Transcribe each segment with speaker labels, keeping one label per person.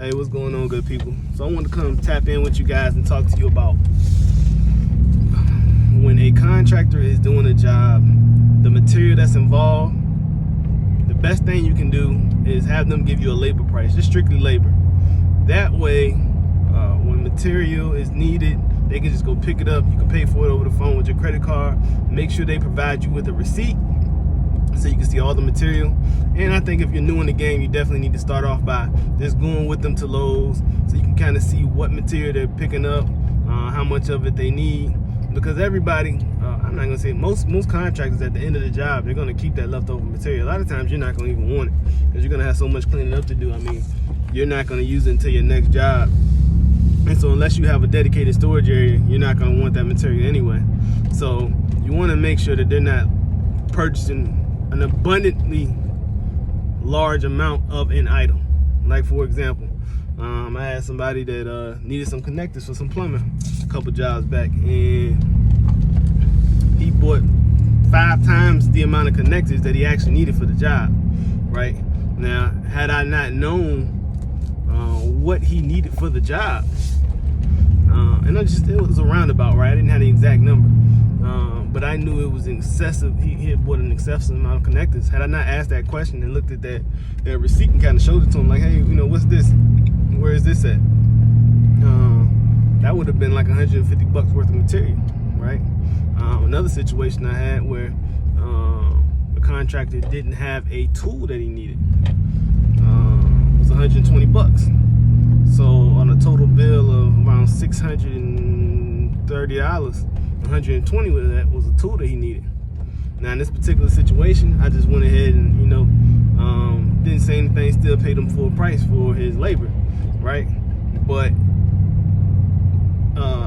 Speaker 1: Hey, what's going on, good people? So I want to come tap in with you guys and talk to you about when a contractor is doing a job, the material that's involved. The best thing you can do is have them give you a labor price, just strictly labor. That way, when material is needed, they can just go pick it up. You can pay for it over the phone with your credit card. Make sure they provide you with a receipt so you can see all the material. And I think if you're new in the game, you definitely need to start off by just going with them to Lowe's so you can kind of see what material they're picking up, how much of it they need. Because everybody, I'm not gonna say most contractors at the end of the job, they're gonna keep that leftover material. A lot of times you're not gonna even want it because you're gonna have so much cleaning up to do. I mean, you're not gonna use it until your next job. And so unless you have a dedicated storage area, you're not gonna want that material anyway. So you wanna make sure that they're not purchasing an abundantly large amount of an item. Like for example, I had somebody that needed some connectors for some plumbing a couple jobs back, and he bought 5 times the amount of connectors that he actually needed for the job. Right now, had I not known what he needed for the job, and it was a roundabout, right? I didn't have the exact number, but I knew it was excessive. He had bought an excessive amount of connectors. Had I not asked that question and looked at that receipt and kind of showed it to him, like, hey, what's this? Where is this at? That would have been like $150 worth of material, right? Another situation I had where the contractor didn't have a tool that he needed. It was $120. So on a total bill of around $630, $120 of that was a tool that he needed. Now in this particular situation, I just went ahead and didn't say anything, still paid him full price for his labor, right? But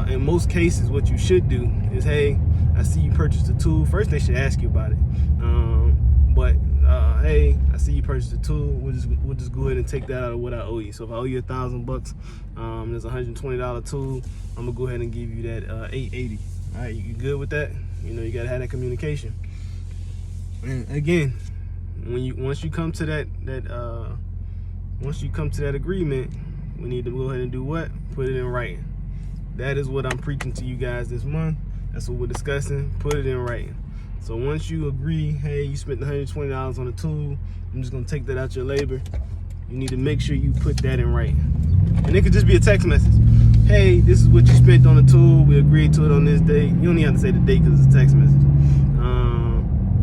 Speaker 1: in most cases, what you should do is, hey, I see you purchased a tool. First, they should ask you about it. Hey, I see you purchased a tool. We'll just go ahead and take that out of what I owe you. So if I owe you $1,000, there's a $120 tool. I'm gonna go ahead and give you that $880. All right, you good with that? You gotta have that communication. And again, once you come to that agreement, we need to go ahead and do what? Put it in writing. That is what I'm preaching to you guys this month. That's what we're discussing. Put it in writing. So once you agree, hey, you spent $120 on a tool, I'm just gonna take that out your labor. You need to make sure you put that in writing. And it could just be a text message. Hey, this is what you spent on the tool. We agreed to it on this date. You don't even have to say the date because it's a text message.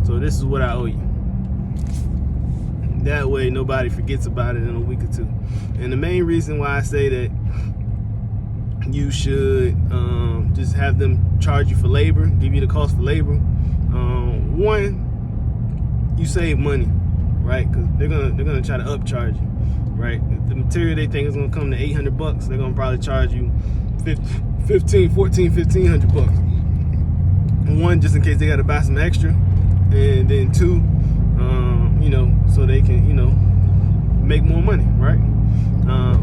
Speaker 1: So this is what I owe you. That way nobody forgets about it in a week or two. And the main reason why I say that you should just have them charge you for labor, give you the cost for labor. One, you save money, right? Because they're gonna try to upcharge you, right? If the material they think is gonna come to $800, they're gonna probably charge you $1,500. One, just in case they gotta buy some extra, and then two, so they can make more money, right?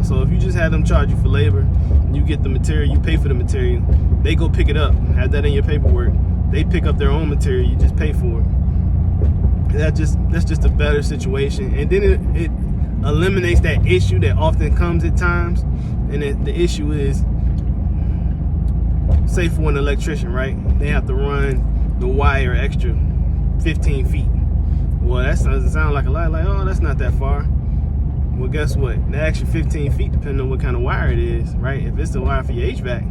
Speaker 1: So if you just have them charge you for labor, you get the material, you pay for the material, they go pick it up, have that in your paperwork. They pick up their own material, you just pay for it. That's just a better situation. And then it eliminates that issue that often comes at times. And the issue is, say for an electrician, right? They have to run the wire extra 15 feet. Well, that doesn't sound like a lot, like, oh, that's not that far. Well, guess what? The extra 15 feet, depending on what kind of wire it is, right? If it's the wire for your HVAC,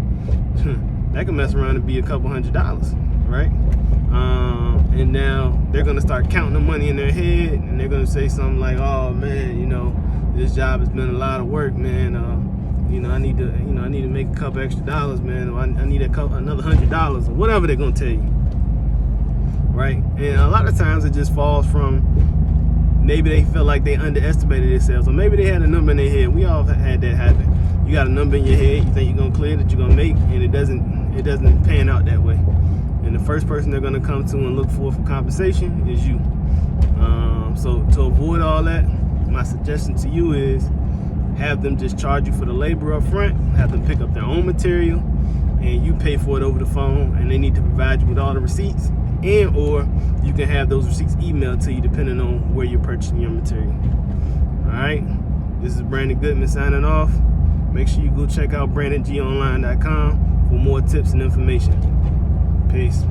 Speaker 1: that can mess around and be a couple $100, right? And now they're gonna start counting the money in their head, and they're gonna say something like, "Oh man, this job has been a lot of work, man. I need to make a couple extra dollars, man. Or I need another $100 or whatever they're gonna tell you, right?" And a lot of times it just falls from maybe they felt like they underestimated themselves, or maybe they had a number in their head. We all had that happen. You got a number in your head, you think you're gonna clear, that you're gonna make, and it doesn't pan out that way. And the first person they're gonna come to and look for compensation is you. So to avoid all that, my suggestion to you is have them just charge you for the labor up front, have them pick up their own material, and you pay for it over the phone, and they need to provide you with all the receipts, and or you can have those receipts emailed to you depending on where you're purchasing your material. All right, This is Brandon Goodman signing off. Make sure you go check out BrandonGOnline.com for more tips and information. Peace.